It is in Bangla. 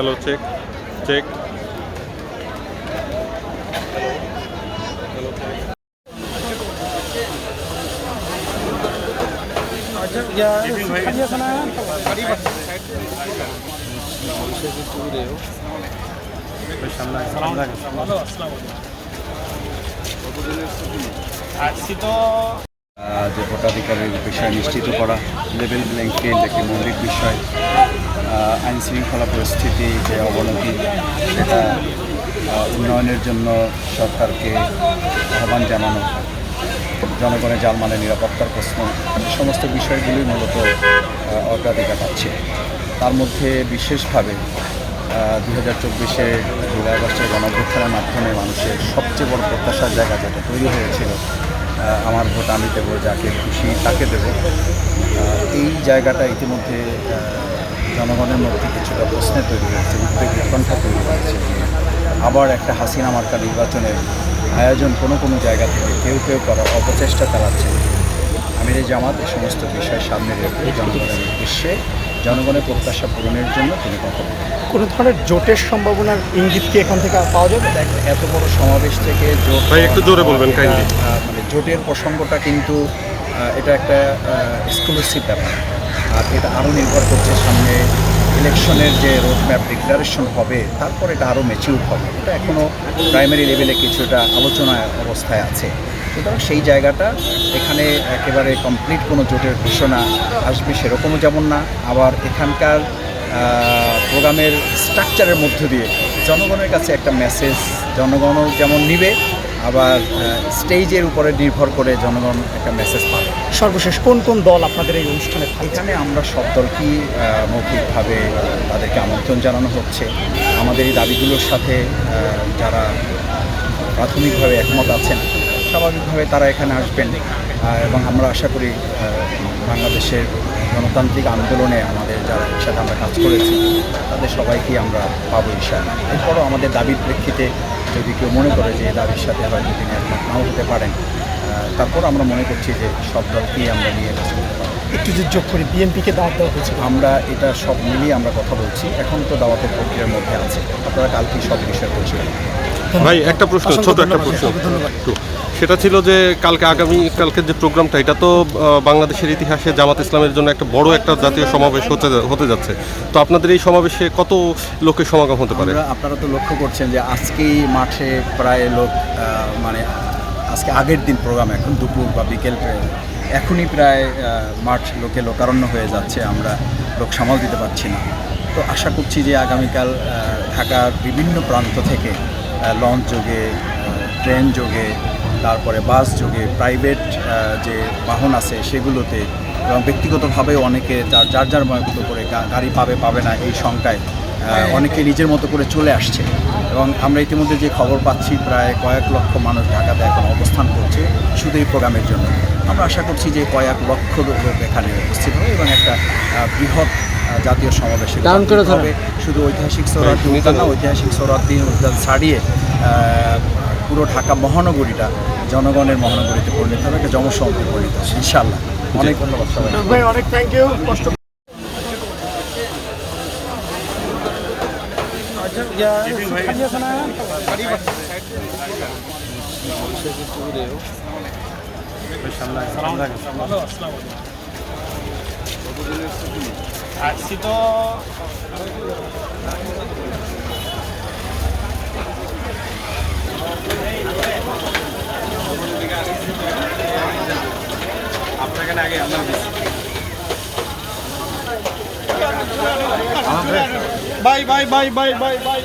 Hello check check. যে ভোটাধিকারের বিষয় নিশ্চিত করা, লেভেল প্লেইং ফিল্ড একটি মৌলিক বিষয়, আইন শৃঙ্খলা পরিস্থিতি যে অবনতি সেটা উন্নয়নের জন্য সরকারকে আহ্বান জানানো, জনগণের জানমালের নিরাপত্তার প্রশ্ন, সমস্ত বিষয়গুলি মূলত অগ্রাধিকার পাচ্ছে। তার মধ্যে বিশেষভাবে 2024-এ জুলাই আগস্টের গণঅভ্যুত্থানের মাধ্যমে মানুষের সবচেয়ে বড় প্রত্যাশার জায়গা যেটা তৈরি হয়েছিল, আমার ভোট আমি দেবো, যাকে খুশি তাকে দেব, এই জায়গাটা ইতিমধ্যে জনগণের মধ্যে কিছুটা প্রশ্নে তৈরি হয়েছে, উদ্বেগ উৎকণ্ঠা তৈরি হয়েছে। আবার একটা হাসিনা মার্কা নির্বাচনের আয়োজন কোনো জায়গা থেকে কেউ করার অপচেষ্টা চালাচ্ছে। আমিরে জামাত এই সমস্ত বিষয় সামনে রেখে জনগণের উদ্দেশ্যে জনগণের প্রত্যাশা পূরণের জন্য তিনি কথা বলেন। কোনো ধরনের জোটের সম্ভাবনার ইঙ্গিত কি এখান থেকে পাওয়া যাবে? এত বড় সমাবেশ থেকে জোট, ভাই একটু জোরে বলবেন কাইন্ডলি। মানে জোটের প্রসঙ্গটা কিন্তু এটা একটা এক্সক্লুসিভ ব্যাপার, আর এটা আরও নির্ভর করছে সামনে ইলেকশনের যে রোডম্যাপ ডিক্লারেশন হবে, তারপর এটা আরও ম্যাচিউর হবে। এটা এখনও প্রাইমারি লেভেলে কিছুটা আলোচনায় অবস্থায় আছে। সুতরাং সেই জায়গাটা এখানে একেবারে কমপ্লিট কোনো জোটের ঘোষণা আসবে সেরকমও যেমন না, আবার এখানকার প্রোগ্রামের স্ট্রাকচারের মধ্য দিয়ে জনগণের কাছে একটা মেসেজ জনগণও যেমন নিবে, আবার স্টেজের উপরে নির্ভর করে জনগণ একটা মেসেজ পাবে। সর্বশেষ কোন দল আপনাদের এই অনুষ্ঠানে? এখানে আমরা সব দলকেই মৌখিকভাবে তাদেরকে আমন্ত্রণ জানানো হচ্ছে। আমাদের এই দাবিগুলোর সাথে যারা প্রাথমিকভাবে একমত আছেন স্বাভাবিকভাবে তারা এখানে আসবেন, এবং আমরা আশা করি বাংলাদেশের গণতান্ত্রিক আন্দোলনে আমাদের যারা একসাথে আমরা কাজ করেছি তাদের সবাইকেই আমরা পাবো ইনশাআল্লাহ। এরপরও আমাদের দাবির প্রেক্ষিতে যদি কেউ মনে করে যে এই দাবির সাথে হয়তো তিনি একমত নাও হতে পারেন, তারপর আমরা মনে করছি যে সব দলকেই আমরা নিয়ে কাজ করতে পারবো। একটু যে যোগ করি, বিএনপিকে দাওয়াত দেওয়া হয়েছে, আমরা এটা সব মিলিয়ে আমরা কথা বলছি, এখন তো দাওয়াতের প্রক্রিয়ার মধ্যে আছে, আপনারা কালকেই সব বিষয় পরিষ্কার। ভাই একটা প্রশ্ন, ছোট একটা প্রশ্ন, সেটা ছিল যে আগামীকালকের যে প্রোগ্রামটা, এটা তো বাংলাদেশের ইতিহাসে জামাত ইসলামের জন্য একটা বড় একটা জাতীয় সমাবেশ হতে যাচ্ছে। তো আপনাদের এই সমাবেশে কত লোকের সমাগম হতে পারে? আপনারা তো লক্ষ্য করছেন যে আজকেই মাঠে প্রায় লোক, মানে আজকে আগের দিন প্রোগ্রাম, এখন দুপুর বা বিকেল এখনই প্রায় মাঠ লোকারণ্য হয়ে যাচ্ছে, আমরা লোক সামাল দিতে পারছি না। তো আশা করছি যে আগামীকাল ঢাকার বিভিন্ন প্রান্ত থেকে লঞ্চ যোগে, ট্রেন যোগে, তারপরে বাস যোগে, প্রাইভেট যে বাহন আছে সেগুলোতে, এবং ব্যক্তিগতভাবে অনেকে যার মতো করে গাড়ি পাবে না এই শঙ্কায় অনেকে নিজের মতো করে চলে আসছে। এবং আমরা ইতিমধ্যে যে খবর পাচ্ছি প্রায় কয়েক লক্ষ মানুষ ঢাকাতে এখন অবস্থান করছে শুধু এই প্রোগ্রামের জন্য। আমরা আশা করছি যে কয়েক লক্ষ লোক এখানে উপস্থিত হবে এবং একটা বৃহৎ জাতীয় সমাবেশে হবে। শুধু ঐতিহাসিক সোহরাওয়ার্দী উদ্যান না, ঐতিহাসিক সোহরাওয়ার্দী উদ্যান ছাড়িয়ে পুরো ঢাকা মহানগরীটা জনগণের মহানগরীতে পরিণত হবে, একটা জনসমুদ্রে পরিণত হবে ইনশাআল্লাহ। অনেক ধন্যবাদ সবাই। অনেক thank you. Bye bye bye bye bye by.